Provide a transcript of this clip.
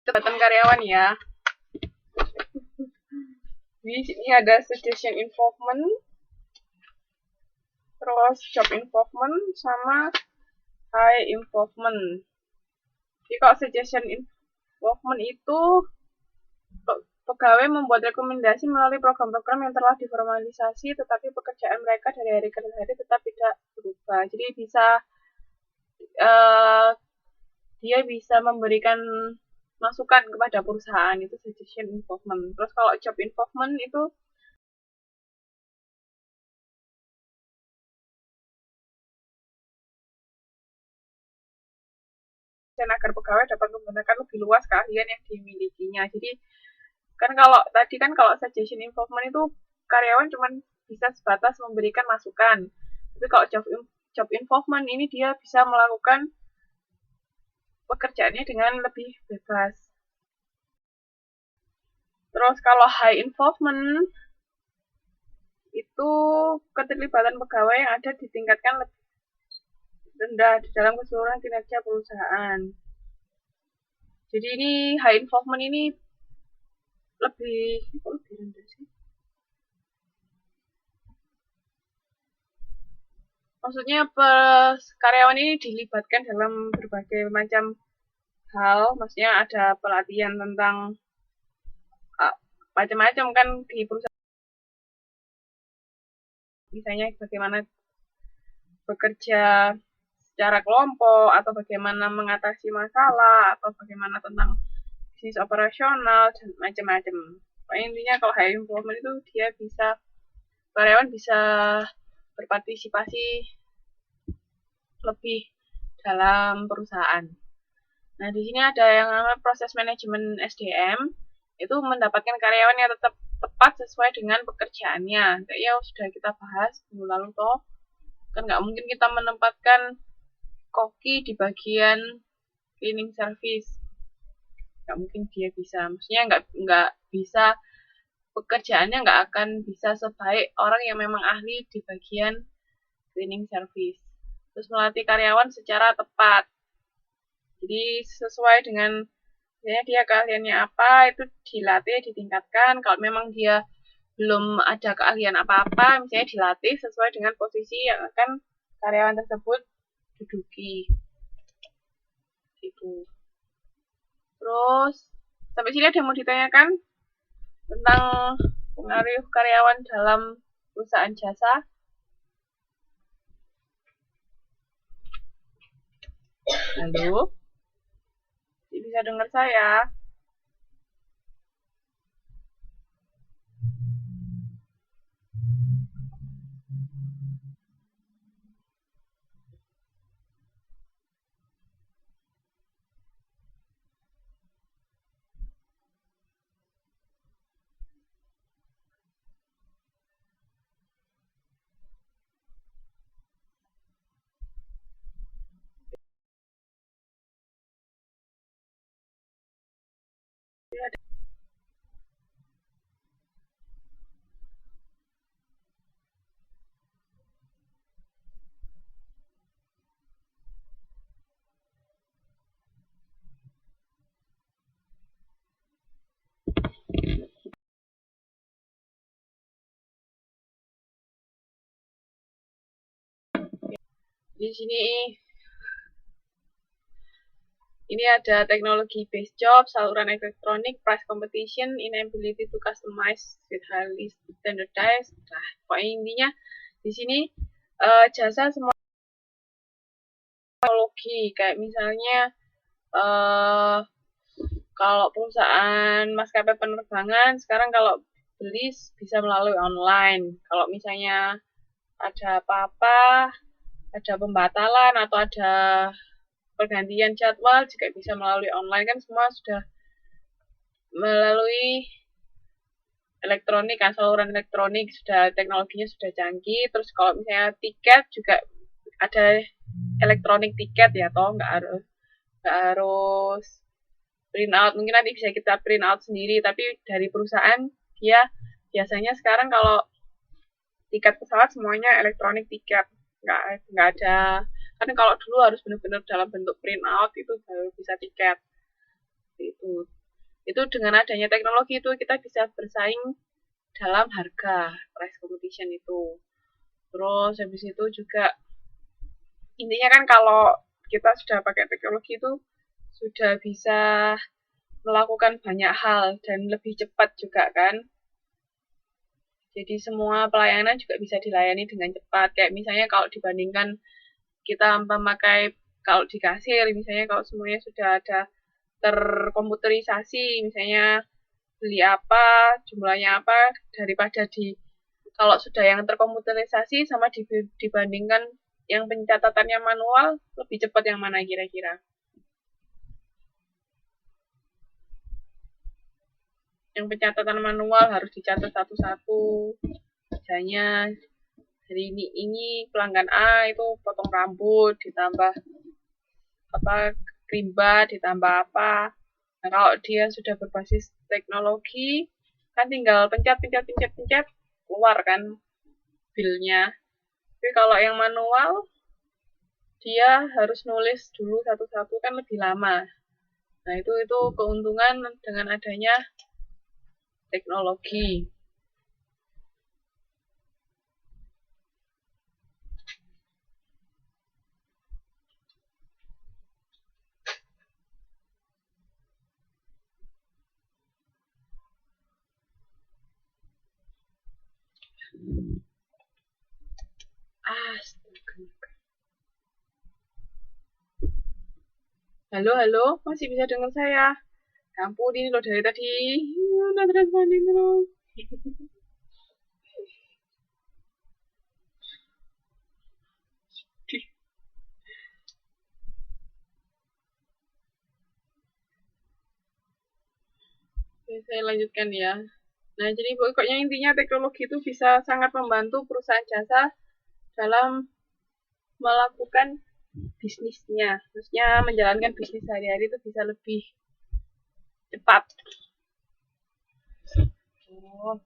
Kesempatan karyawan ya. Di sini ada suggestion involvement, terus job involvement, sama high involvement. Jadi kalau suggestion involvement itu pegawai membuat rekomendasi melalui program-program yang telah diformalisasi, tetapi pekerjaan mereka dari hari ke hari tetap tidak berubah. Jadi dia bisa memberikan masukan kepada perusahaan, itu suggestion involvement. Terus kalau job involvement itu dan agar pegawai dapat menggunakan lebih luas keahlian yang dimilikinya. Jadi kalau suggestion involvement itu karyawan cuma bisa sebatas memberikan masukan. Tapi kalau job involvement ini dia bisa melakukan pekerjaannya dengan lebih bebas. Terus kalau high involvement itu keterlibatan pegawai yang ada ditingkatkan lebih rendah di dalam keseluruhan kinerja perusahaan. Jadi ini high involvement ini lebih rendah sih. Maksudnya karyawan ini dilibatkan dalam berbagai macam hal. Maksudnya ada pelatihan tentang macam-macam kan di perusahaan. Misalnya bagaimana bekerja secara kelompok, atau bagaimana mengatasi masalah, atau bagaimana tentang bisnis operasional, dan macam-macam. Intinya kalau high involvement itu karyawan bisa berpartisipasi lebih dalam perusahaan. Nah, di sini ada yang namanya proses manajemen SDM, itu mendapatkan karyawan yang tetap tepat sesuai dengan pekerjaannya. Kayak ya sudah kita bahas minggu lalu toh, kan nggak mungkin kita menempatkan koki di bagian cleaning service, nggak mungkin dia bisa. Maksudnya nggak bisa, pekerjaannya nggak akan bisa sebaik orang yang memang ahli di bagian cleaning service. Terus melatih karyawan secara tepat. Jadi sesuai dengan dia keahliannya apa, itu dilatih, ditingkatkan. Kalau memang dia belum ada keahlian apa-apa, misalnya dilatih sesuai dengan posisi yang akan karyawan tersebut duduki. Gitu. Terus sampai sini ada yang mau ditanyakan tentang pengaruh karyawan dalam perusahaan jasa? Halo? Bisa dengar saya? Di sini ini ada teknologi based job, saluran elektronik, price competition, inability to customize with highly standardized. Nah, pokoknya intinya di sini jasa semua teknologi, kayak misalnya kalau perusahaan maskapai penerbangan sekarang kalau beli bisa melalui online. Kalau misalnya ada apa-apa, ada pembatalan atau ada pergantian jadwal juga bisa melalui online, kan semua sudah melalui elektronik kan, saluran elektronik, sudah teknologinya sudah canggih. Terus kalau misalnya tiket juga ada elektronik tiket ya toh, nggak harus print out. Mungkin nanti bisa kita print out sendiri, tapi dari perusahaan dia biasanya sekarang kalau tiket pesawat semuanya elektronik tiket, nggak ada. Kan kalau dulu harus benar-benar dalam bentuk print out, itu baru bisa tiket itu. Itu dengan adanya teknologi itu kita bisa bersaing dalam harga, price competition itu. Terus habis itu juga intinya kan kalau kita sudah pakai teknologi itu sudah bisa melakukan banyak hal dan lebih cepat juga kan. Jadi semua pelayanan juga bisa dilayani dengan cepat. Kayak misalnya kalau dibandingkan kita memakai kalau di kasir, misalnya kalau semuanya sudah ada terkomputerisasi, misalnya beli apa, jumlahnya apa, daripada di kalau sudah yang terkomputerisasi sama dibandingkan yang pencatatannya manual, lebih cepat yang mana kira-kira? Yang pencatatan manual harus dicatat satu-satu, misalnya hari ini pelanggan A itu potong rambut ditambah apa krimba ditambah apa. Nah, kalau dia sudah berbasis teknologi kan tinggal pencet keluar kan bilnya. Tapi kalau yang manual dia harus nulis dulu satu-satu kan lebih lama. Nah, itu keuntungan dengan adanya teknologi. Astaga. Halo, halo, masih bisa dengar saya? Ya ampun, ini loh dari tadi. Udah responding terus. Oke, saya lanjutkan ya. Nah, jadi pokoknya intinya teknologi itu bisa sangat membantu perusahaan jasa dalam melakukan bisnisnya. Maksudnya menjalankan bisnis sehari-hari itu bisa lebih cepat. Oh.